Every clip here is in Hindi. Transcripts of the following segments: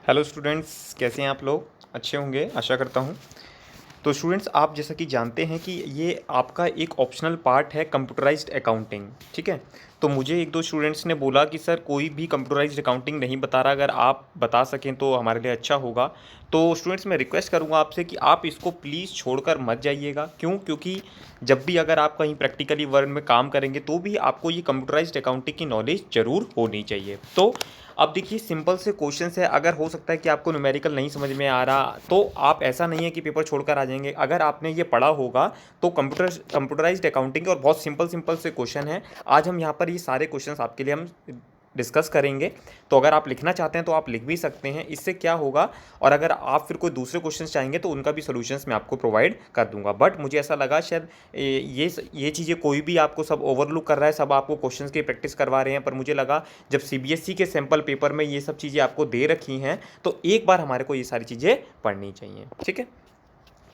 हेलो स्टूडेंट्स, कैसे हैं आप लोग? अच्छे होंगे, आशा करता हूँ। तो स्टूडेंट्स, आप जैसा कि जानते हैं कि ये आपका एक ऑप्शनल पार्ट है कंप्यूटराइज्ड अकाउंटिंग, ठीक है। तो मुझे एक दो स्टूडेंट्स ने बोला कि सर कोई भी कंप्यूटराइज्ड अकाउंटिंग नहीं बता रहा, अगर आप बता सकें तो हमारे लिए अच्छा होगा। तो स्टूडेंट्स, मैं रिक्वेस्ट करूँगा आपसे कि आप इसको प्लीज़ छोड़कर मत जाइएगा। क्यों? क्योंकि जब भी अगर आप कहीं प्रैक्टिकली वर्ल्ड में काम करेंगे तो भी आपको ये कंप्यूटराइज्ड अकाउंटिंग की नॉलेज ज़रूर होनी चाहिए। तो अब देखिए, सिंपल से क्वेश्चन है। अगर हो सकता है कि आपको न्यूमेरिकल नहीं समझ में आ रहा, तो आप ऐसा नहीं है कि पेपर छोड़कर आ जाएंगे। अगर आपने ये पढ़ा होगा तो कंप्यूटराइज्ड अकाउंटिंग और बहुत सिंपल सिंपल से क्वेश्चन है। आज हम यहाँ पर ये सारे क्वेश्चंस आपके लिए हम डिस्कस करेंगे। तो अगर आप लिखना चाहते हैं तो आप लिख भी सकते हैं, इससे क्या होगा। और अगर आप फिर कोई दूसरे क्वेश्चंस चाहेंगे तो उनका भी सॉल्यूशंस मैं आपको प्रोवाइड कर दूंगा। बट मुझे ऐसा लगा शायद ये चीज़ें कोई भी आपको सब ओवरलुक कर रहा है, सब आपको क्वेश्चंस की प्रैक्टिस करवा रहे हैं। पर मुझे लगा जब सीबीएसई के सैम्पल पेपर में ये सब चीज़ें आपको दे रखी हैं तो एक बार हमारे को ये सारी चीज़ें पढ़नी चाहिए, ठीक है।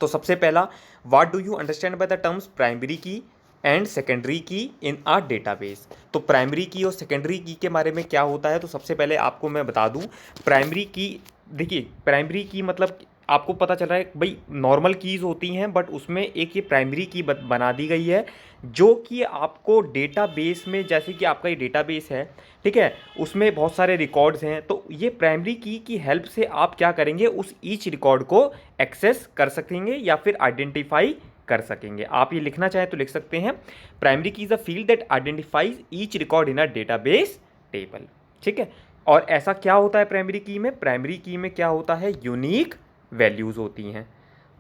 तो सबसे पहला, what do you understand by the terms primary की एंड सेकेंडरी की इन आ डेटाबेस। तो प्राइमरी की और सेकेंडरी की के बारे में क्या होता है, तो सबसे पहले आपको मैं बता दूं। प्राइमरी की, देखिए प्राइमरी की मतलब आपको पता चल रहा है भाई, नॉर्मल कीज़ होती हैं बट उसमें एक ये प्राइमरी की बना दी गई है, जो कि आपको डेटाबेस में, जैसे कि आपका ये डेटाबेस है, ठीक है, उसमें बहुत सारे रिकॉर्ड्स हैं। तो ये प्राइमरी की हेल्प से आप क्या करेंगे, उस ईच रिकॉर्ड को एक्सेस कर सकेंगे या फिर आइडेंटिफाई कर सकेंगे। आप ये लिखना चाहें तो लिख सकते हैं, प्राइमरी की is a field that identifies each record in a database table, ठीक है। और ऐसा क्या होता है प्राइमरी की में? प्राइमरी की में क्या होता है, यूनिक वैल्यूज होती हैं।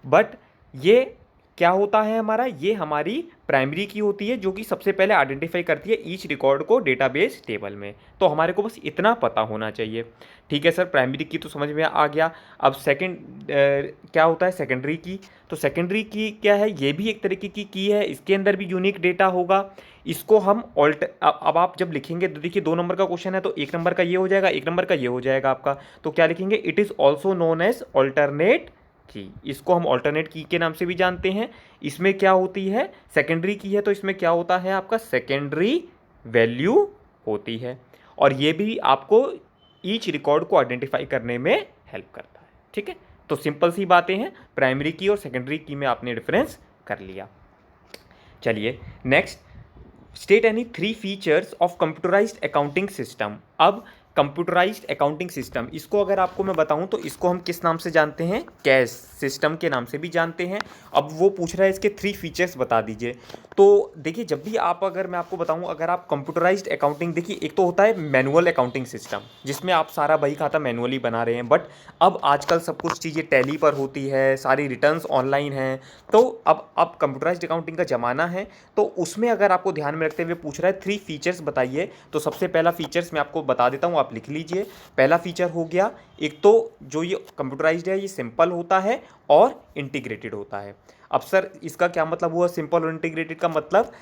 बट ये क्या होता है हमारा, ये हमारी प्राइमरी की होती है, जो कि सबसे पहले आइडेंटिफाई करती है ईच रिकॉर्ड को डेटाबेस टेबल में। तो हमारे को बस इतना पता होना चाहिए, ठीक है सर। प्राइमरी की तो समझ में आ गया। अब सेकंड क्या होता है सेकेंडरी की। तो सेकेंडरी की क्या है, ये भी एक तरीके की है, इसके अंदर भी यूनिक डेटा होगा। इसको हम अब आप जब लिखेंगे तो देखिए, 2 नंबर का क्वेश्चन है तो 1 नंबर का ये हो जाएगा, 1 नंबर का ये हो जाएगा आपका। तो क्या लिखेंगे, it is also known as alternate की। इसको हम ऑल्टरनेट की के नाम से भी जानते हैं। इसमें क्या होती है, सेकेंडरी की है तो इसमें क्या होता है आपका, सेकेंडरी वैल्यू होती है। और ये भी आपको ईच रिकॉर्ड को आइडेंटिफाई करने में हेल्प करता है, ठीक है। तो सिंपल सी बातें हैं, प्राइमरी की और सेकेंडरी की में आपने डिफरेंस कर लिया। चलिए next, state any 3 features of computerised accounting system. अब कंप्यूटराइज्ड अकाउंटिंग सिस्टम, इसको अगर आपको मैं बताऊं तो इसको हम किस नाम से जानते हैं, कैश सिस्टम के नाम से भी जानते हैं। अब वो पूछ रहा है इसके 3 फीचर्स बता दीजिए। तो देखिए, जब भी आप, अगर मैं आपको बताऊं, अगर आप कंप्यूटराइज्ड अकाउंटिंग, देखिए एक तो होता है मैनुअल अकाउंटिंग सिस्टम, जिसमें आप सारा बही खाता मैनुअली बना रहे हैं। बट अब आजकल सब कुछ चीज़ें टैली पर होती है, सारी रिटर्न्स ऑनलाइन हैं। तो अब कंप्यूटराइज्ड अकाउंटिंग का ज़माना है। तो उसमें अगर आपको ध्यान में रखते हुए पूछ रहा है 3 फीचर्स बताइए, तो सबसे पहला फीचर्स मैं आपको बता देता हूँ, आप लिख लीजिए। पहला फीचर हो गया, एक तो जो ये कंप्यूटराइज्ड है, ये सिंपल होता है और इंटीग्रेटेड होता है। अब सर इसका क्या मतलब हुआ, सिंपल और इंटीग्रेटेड का मतलब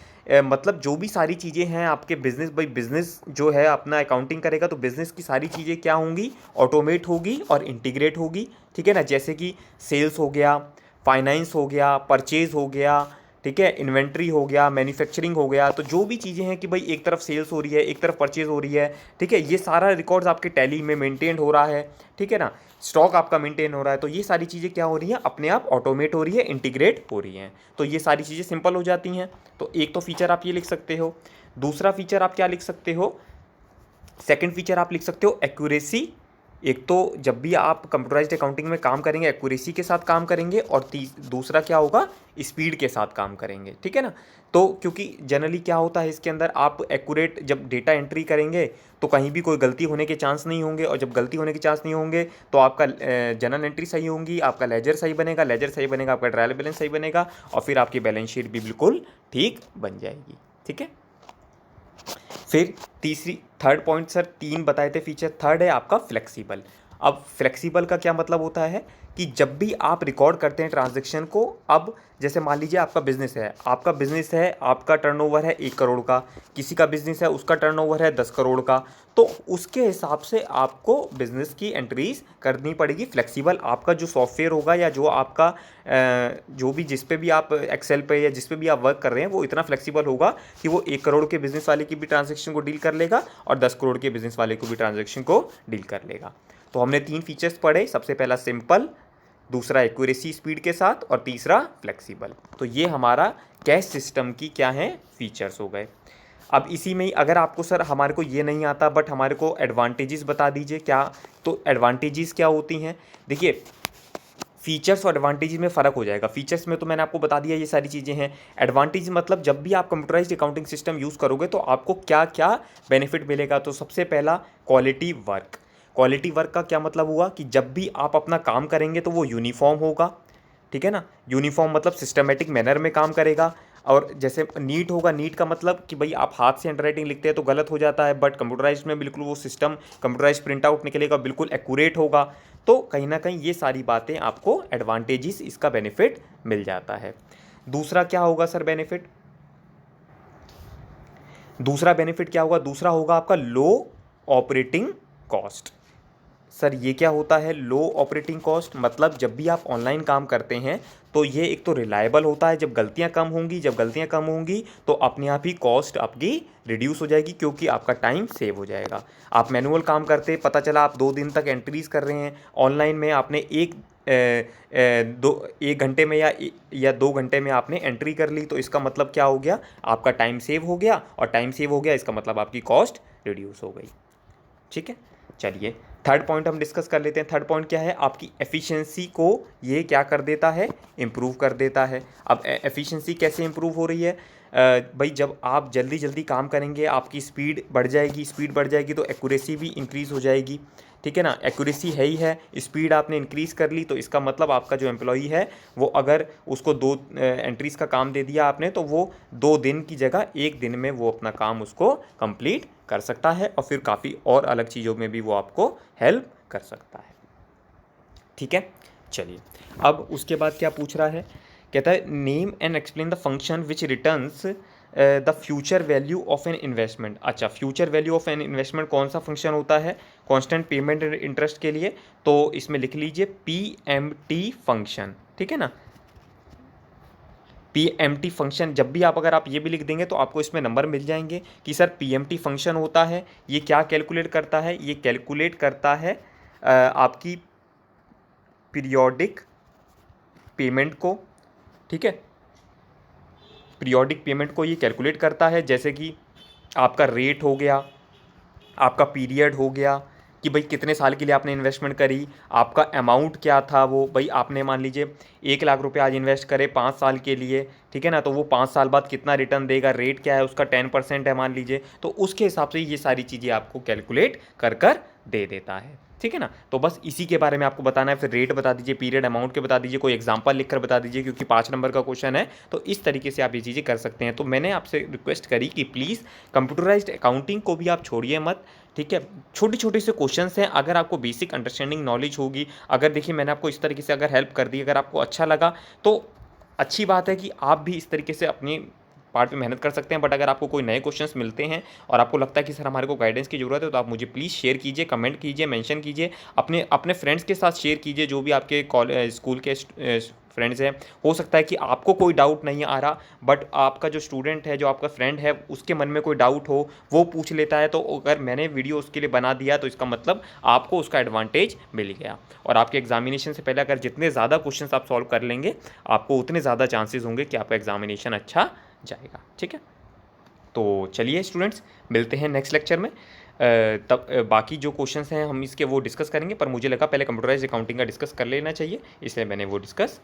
मतलब जो भी सारी चीज़ें हैं आपके बिजनेस, भाई बिजनेस जो है अपना अकाउंटिंग करेगा तो बिजनेस की सारी चीज़ें क्या होंगी, ऑटोमेट होगी और इंटीग्रेट होगी, ठीक है ना। जैसे कि सेल्स हो गया, फाइनेंस हो गया, परचेज हो गया, ठीक है, इन्वेंट्री हो गया, मैन्युफैक्चरिंग हो गया। तो जो भी चीज़ें हैं कि भाई एक तरफ सेल्स हो रही है, एक तरफ परचेज हो रही है, ठीक है, ये सारा रिकॉर्ड्स आपके टैली में मेंटेन हो रहा है, ठीक है ना। स्टॉक आपका मेंटेन हो रहा है। तो ये सारी चीज़ें क्या हो रही हैं, अपने आप ऑटोमेट हो रही है, इंटीग्रेट हो रही हैं। तो ये सारी चीज़ें सिंपल हो जाती हैं। तो एक तो फीचर आप ये लिख सकते हो। दूसरा फीचर आप क्या लिख सकते हो, सेकंड फीचर आप लिख सकते हो एक्यूरेसी। एक तो जब भी आप कंप्यूटराइज्ड अकाउंटिंग में काम करेंगे, एक्यूरेसी के साथ काम करेंगे, और दूसरा क्या होगा, स्पीड के साथ काम करेंगे, ठीक है ना। तो क्योंकि जनरली क्या होता है इसके अंदर, आप एक्यूरेट जब डेटा एंट्री करेंगे तो कहीं भी कोई गलती होने के चांस नहीं होंगे, और जब गलती होने के चांस नहीं होंगे तो आपका जर्नल एंट्री सही होंगी, आपका लेजर सही बनेगा, लेजर सही बनेगा, आपका ट्रायल बैलेंस सही बनेगा, और फिर आपकी बैलेंस शीट भी बिल्कुल ठीक बन जाएगी, ठीक है। फिर तीसरी, थर्ड पॉइंट सर 3 बताए थे फीचर, थर्ड है आपका फ्लेक्सिबल। अब फ्लेक्सिबल का क्या मतलब होता है कि जब भी आप रिकॉर्ड करते हैं ट्रांजैक्शन को, अब जैसे मान लीजिए आपका बिजनेस है, आपका टर्नओवर है 1 करोड़ का, किसी का बिजनेस है उसका टर्नओवर है 10 करोड़ का, तो उसके हिसाब से आपको बिजनेस की एंट्रीज करनी पड़ेगी। फ्लेक्सिबल आपका जो सॉफ्टवेयर होगा या जो आपका जो भी जिस पे भी आप एक्सेल पे या जिस पे भी आप वर्क कर रहे हैं, वो इतना फ्लेक्सिबल होगा कि वो 1 करोड़ के बिजनेस वाले की भी ट्रांजेक्शन को डील कर लेगा और 10 करोड़ के बिजनेस वाले को भी ट्रांजेक्शन को डील कर लेगा। तो हमने 3 फीचर्स पढ़े, सबसे पहला सिंपल, दूसरा एक्यूरेसी स्पीड के साथ, और तीसरा फ्लेक्सिबल। तो ये हमारा कैश सिस्टम की क्या है, फीचर्स हो गए। अब इसी में ही अगर आपको सर हमारे को ये नहीं आता बट हमारे को एडवांटेजेस बता दीजिए क्या, तो एडवांटेजेस क्या होती हैं। देखिए फीचर्स और एडवांटेजेस में फ़र्क हो जाएगा। फीचर्स में तो मैंने आपको बता दिया ये सारी चीज़ें हैं। एडवांटेज मतलब जब भी आप कंप्यूटराइज्ड अकाउंटिंग सिस्टम यूज़ करोगे तो आपको क्या क्या बेनिफिट मिलेगा। तो सबसे पहला क्वालिटी वर्क। क्वालिटी वर्क का क्या मतलब हुआ कि जब भी आप अपना काम करेंगे तो वो यूनिफॉर्म होगा, ठीक है ना। यूनिफॉर्म मतलब सिस्टमेटिक मैनर में काम करेगा। और जैसे नीट होगा, नीट का मतलब कि भाई आप हाथ से हैंडराइटिंग लिखते हैं तो गलत हो जाता है, बट कंप्यूटराइज्ड में बिल्कुल वो सिस्टम कंप्यूटराइज्ड प्रिंट आउट निकलेगा, बिल्कुल एक्यूरेट होगा। तो कहीं ना कहीं ये सारी बातें आपको एडवांटेजेस, इसका बेनिफिट मिल जाता है। दूसरा क्या होगा सर बेनिफिट, दूसरा बेनिफिट क्या होगा, दूसरा होगा आपका लो ऑपरेटिंग कॉस्ट। सर ये क्या होता है लो ऑपरेटिंग कॉस्ट, मतलब जब भी आप ऑनलाइन काम करते हैं तो ये एक तो रिलायबल होता है। जब गलतियां कम होंगी, जब गलतियां कम होंगी तो अपने आप ही कॉस्ट आपकी रिड्यूस हो जाएगी, क्योंकि आपका टाइम सेव हो जाएगा। आप मैनुअल काम करते, पता चला आप 2 दिन तक एंट्रीज कर रहे हैं, ऑनलाइन में आपने एक घंटे में या 2 घंटे में आपने एंट्री कर ली, तो इसका मतलब क्या हो गया, आपका टाइम सेव हो गया, और टाइम सेव हो गया इसका मतलब आपकी कॉस्ट रिड्यूस हो गई। ठीक है, चलिए थर्ड पॉइंट हम डिस्कस कर लेते हैं। थर्ड पॉइंट क्या है, आपकी एफिशिएंसी को ये क्या कर देता है, इम्प्रूव कर देता है। अब एफिशिएंसी कैसे इम्प्रूव हो रही है, भाई जब आप जल्दी जल्दी काम करेंगे आपकी स्पीड बढ़ जाएगी, स्पीड बढ़ जाएगी तो एक्यूरेसी भी इंक्रीज़ हो जाएगी, ठीक है ना। एक्यूरेसी है ही है, स्पीड आपने इंक्रीज़ कर ली तो इसका मतलब आपका जो एम्प्लॉई है वो अगर उसको 2 एंट्रीज़ का काम दे दिया आपने तो वो 2 दिन की जगह 1 दिन में वो अपना काम उसको कंप्लीट कर सकता है, और फिर काफ़ी और अलग चीज़ों में भी वो आपको हेल्प कर सकता है। ठीक है, चलिए अब उसके बाद क्या पूछ रहा है, कहता है name and explain the function which returns the future value of an investment. अच्छा, future value of an investment कौन सा फंक्शन होता है कांस्टेंट पेमेंट इंटरेस्ट के लिए, तो इसमें लिख लीजिए PMT फंक्शन, ठीक है ना। PMT फंक्शन जब भी अगर आप ये भी लिख देंगे तो आपको इसमें नंबर मिल जाएंगे कि सर PMT फंक्शन होता है, ये क्या कैलकुलेट करता है, ये कैलकुलेट करता है आपकी पीरियोडिक पेमेंट को, ठीक है। पीरियोडिक पेमेंट को ये कैलकुलेट करता है, जैसे कि आपका रेट हो गया, आपका पीरियड हो गया कि भाई कितने साल के लिए आपने इन्वेस्टमेंट करी, आपका अमाउंट क्या था, वो भाई आपने मान लीजिए 1 लाख रुपए आज इन्वेस्ट करे 5 साल के लिए, ठीक है ना, तो वो 5 साल बाद कितना रिटर्न देगा, रेट क्या है उसका 10% है मान लीजिए, तो उसके हिसाब से ये सारी चीज़ें आपको कैलकुलेट कर दे देता है, ठीक है ना। तो बस इसी के बारे में आपको बताना है, फिर रेट बता दीजिए, पीरियड अमाउंट के बता दीजिए, कोई एग्जांपल लिखकर बता दीजिए, क्योंकि 5 नंबर का क्वेश्चन है तो इस तरीके से आप ये चीज़ें कर सकते हैं। तो मैंने आपसे रिक्वेस्ट करी कि प्लीज़ कंप्यूटराइज्ड अकाउंटिंग को भी आप छोड़िए मत, ठीक है। छोटे छोटे से क्वेश्चंस हैं, अगर आपको बेसिक अंडरस्टैंडिंग नॉलेज होगी, अगर देखिए मैंने आपको इस तरीके से अगर हेल्प कर दी, अगर आपको अच्छा लगा तो अच्छी बात है कि आप भी इस तरीके से अपनी पार्ट पे मेहनत कर सकते हैं। बट अगर आपको कोई नए क्वेश्चंस मिलते हैं और आपको लगता है कि सर हमारे को गाइडेंस की ज़रूरत है, तो आप मुझे प्लीज़ शेयर कीजिए, कमेंट कीजिए, मेंशन कीजिए, अपने अपने फ्रेंड्स के साथ शेयर कीजिए, जो भी आपके स्कूल के फ्रेंड्स हैं। हो सकता है कि आपको कोई डाउट नहीं आ रहा, बट आपका जो स्टूडेंट है, जो आपका फ्रेंड है, उसके मन में कोई डाउट हो, वो पूछ लेता है, तो अगर मैंने वीडियो उसके लिए बना दिया तो इसका मतलब आपको उसका एडवांटेज मिल गया। और आपके एग्जामिनेशन से पहले अगर जितने ज़्यादा क्वेश्चंस आप सॉल्व कर लेंगे, आपको उतने ज़्यादा चांसेस होंगे कि आपका एग्जामिनेशन अच्छा जाएगा, ठीक है। तो चलिए स्टूडेंट्स, मिलते हैं नेक्स्ट लेक्चर में। तब बाकी जो क्वेश्चंस हैं हम इसके वो डिस्कस करेंगे, पर मुझे लगा पहले कंप्यूटराइज्ड अकाउंटिंग का डिस्कस कर लेना चाहिए, इसलिए मैंने वो डिस्कस